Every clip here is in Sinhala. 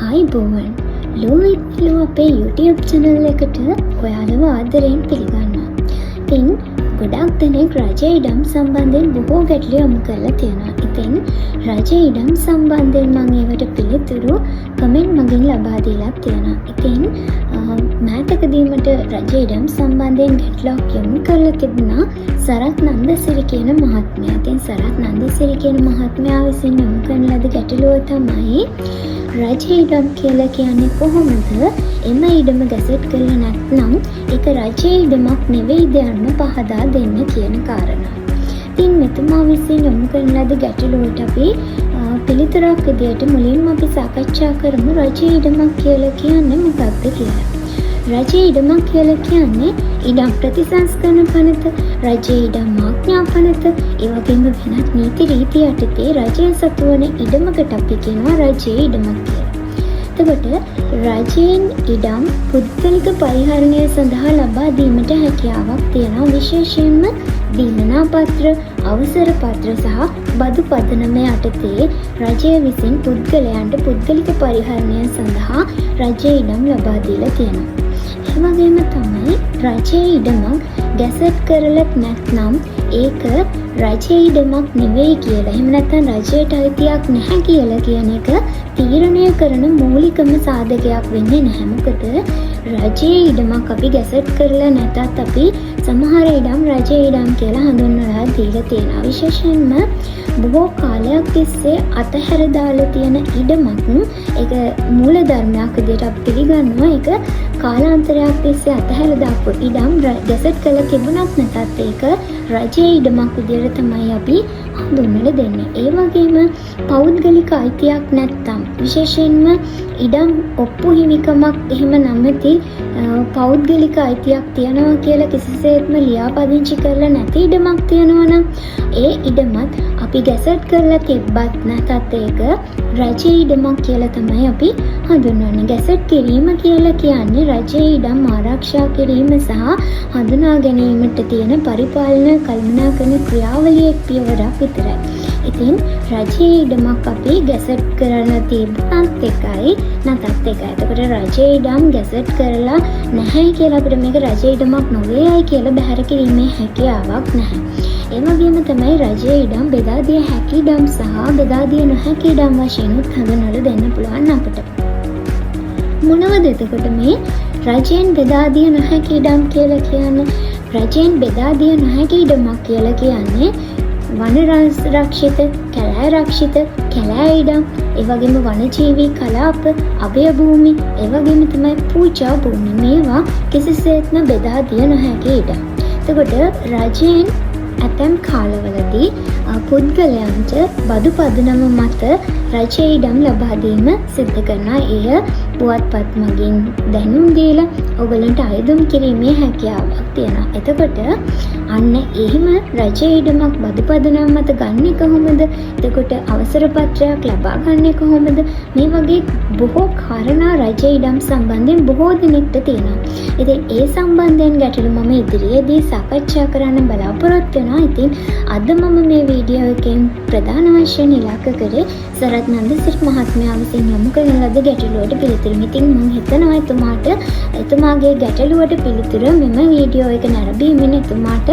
ආයිබෝවන් ලෝවිත්ලෝ අපේ YouTube channel එකට ඔයාලව ආදරයෙන් පිළිගන්නවා. ඉතින් ගොඩක් දෙනෙක් රජ ඉඩම් සම්බන්ධයෙන් බොහෝ ගැටලු යොමු කරලා තියෙනවා. ඉතින් රජ ඉඩම් සම්බන්ධයෙන් මම ඒවට පිළිතුරු කමෙන්ට් මගින් ලබා දීලා තියෙනවා. ඉතින් මෑතකදී මට රජ ඉඩම් සම්බන්ධයෙන් ගැටලුවක් යොමු කරලා තිබුණා සරත් නන්දසිරි කියන මහත්මයා. ඉතින් සරත් නන්දසිරි කියන මහත්මයා විසින් යොමු කරන ලද ගැටලුව තමයි රජ ඉඩම් කියලා කියන්නේ කොහොමද? එම ඉඩම ගැසට් කරලා නැත්නම් ඒක රජ ඉඩමක් නෙවෙයිද යන්න පහදා දෙන්න කියන කාරණා. ඉතින් මෙතුමා විසින් යොමු කරන ලද ගැටලුවට අපි පිළිතුරක් විදියට මුලින්ම අපි සාකච්ඡා කරමු රජ ඉඩමක් කියලා කියන්නේ මොකක්ද කියලා. රජ ඉඩමක් කියලා කියන්නේ ඉඩම් ප්‍රතිසංස්කරණ පනත, රජ ඉඩම් ආඥා පනත, ඒ වගේම වෙනත් නීති රීති යටතේ රජය සතු වන ඉඩමකට අපි කියනවා රජ ඉඩමක් කියලා. එතකොට රජයෙන් ඉඩම් පුද්ගලික පරිහරණය සඳහා ලබා දීමට හැකියාවක් තියෙනවා. විශේෂයෙන්ම දීමනා පත්‍ර, අවසර පත්‍ර සහ බදු පදනම යටතේ රජය විසින් පුද්ගලයන්ට පුද්ගලික පරිහරණය සඳහා රජ ඉඩම් ලබා දීලා තියෙනවා. ඒ වගේම තමයි රජ ඉඩමක් ගැසට් කරලත් නැත්නම් ඒක රජ ඉඩමක් නෙවෙයි කියලා, එහෙම නැත්නම් රජයට අයිතියක් නැහැ කියලා කියන එක තීරණය කරන මූලිකම සාධකයක් වෙන්නේ නැහැ. මොකද රජයේ ඉඩමක් අපි ගැසට් කරලා නැතත් අපි සමහර ඉඩම් රජ ඉඩම් කියලා හඳුන්වලා දීලා තියෙනවා. විශේෂයෙන්ම බොහෝ කාලයක් තිස්සේ අතහැර දාලා තියෙන ඉඩමක් ඒක මූල ධර්මයක් විදිහට අපි පිළිගන්නවා. ඒක කාලාන්තරයක් තිස්සේ අතහැර දාපු ඉඩම් ගැසට් කරලා තිබුණත් නැතත් ඒක රජයේ ඉඩමක් විදිහට තමයි අපි හඳුන්වලා දෙන්නේ. ඒ වගේම පෞද්ගලික අයිතියක් නැත්තම්, විශේෂයෙන්ම ඉඩම් ඔප්පු හිමිකමක් එහෙම නැමැති පෞද්ගලික අයිතියක් තියනවා කියලා කිසිසේත්ම ලියාපදිංචි කරලා නැති ඉඩමක් තියෙනවා නම් ඒ ඉඩමත් අපි ගැසට් කරලා තිබ්බත් නැතත් ඒක රජයේ ඉඩමක් කියලා තමයි අපි හඳුන්වන්නේ. ගැසට් කිරීම කියලා කියන්නේ රජයේ ඉඩම් ආරක්ෂා කිරීම සහ හඳුනා ගැනීමට තියෙන පරිපාලන කළමනාකරන ක්‍රියාවලියේ පියවරක් විතරයි. ඉතින් රජයේ ඉඩමක් අපි ගැසට් කරලා තිබුණත් එකයි නැතත් එකයි. එතකොට රජයේ ඉඩම් ගැසට් කරලා නැහැ කියලා අපිට මේක රජයේ ඉඩමක් නොවේයි කියලා බැහැර කිරීමේ හැකියාවක් නැහැ. ඒ වගේම තමයි රජයේ ඉඩම් බෙදා දිය හැකි ඉඩම් සහ බෙදා දිය නොහැකි ඉඩම් වශයෙන් හඳුන්වලා දෙන්න පුළුවන් අපිට. මොනවද එතකොට මේ රජයෙන් බෙදා දිය නොහැකි ඉඩම් කියලා කියන්නේ? රජයෙන් බෙදා දිය නොහැකි ඉඩමක් කියලා කියන්නේ වන රක්ෂිත, කැලෑ රක්ෂිත, කැලෑ ඉඩම්, ඒ වගේම වනජීවී කලාප, අභය භූමි, ඒ වගේම තමයි පූජා භූමි. මේවා කිසිසේත්ම බෙදා දිය නොහැකි ඉඩම්. එතකොට රජයෙන් ඇතැම් කාලවලදී පුද්ගලයන්ට බදු පදනම මත රජ ඉඩම් ලබා දීම සිද්ධ කරනවා. එය පුවත්පත් මගින් දැනුම් දීලා ඔයගලන්ට අයදුම් කිරීමේ හැකියාවක් තියෙනවා. එතකොට අන්න එහෙම රජ ඉඩමක් බදු පදනම මත ගන්නෙ කොහොමද? එතකොට අවසර පත්‍රයක් ලබා ගන්නෙ කොහොමද? මේ වගේ බොහෝ කාරණා රජ ඉඩම් සම්බන්ධයෙන් බොහෝ දෙනෙක්ට තියෙනවා. ඉතින් ඒ සම්බන්ධයෙන් ගැටලු මම ඉදිරියේදී සාකච්ඡා කරන්න බලාපොරොත්තු වෙනවා. ඉතින් අද මම මේ වීඩියෝ එකෙන් ප්‍රධාන වශයෙන් ඉලක්ක කරේ සරත් නන්දසිරි මහත්මයා විසින් යොමු කරන ලද ගැටලුවට පිළිතුරු. ඉතින් මම හිතනවා එතුමාගේ ගැටලුවට පිළිතුර මෙම වීඩියෝ එක නැරඹීමෙන් එතුමාට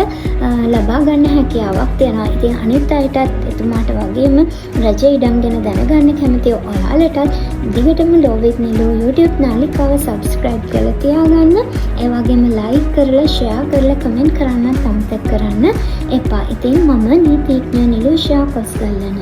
ලබා ගන්න හැකියාවක් තියෙනවා. ඉතින් අනිත් අයටත් එතුමාට වගේම රජ ඉඩම් ගැන දැනගන්න කැමති ඔයාලටත් දිගටම ලෝවිත් නිලෝ YouTube නාලිකාව subscribe කරලා තියාගන්න. ඒ වගේම like කරලා share කරලා comment කරන්නත් අමතක කරන්න එපා. ඉතින් මම නීතිඥ නිලුෂා කොස්ගල්ලන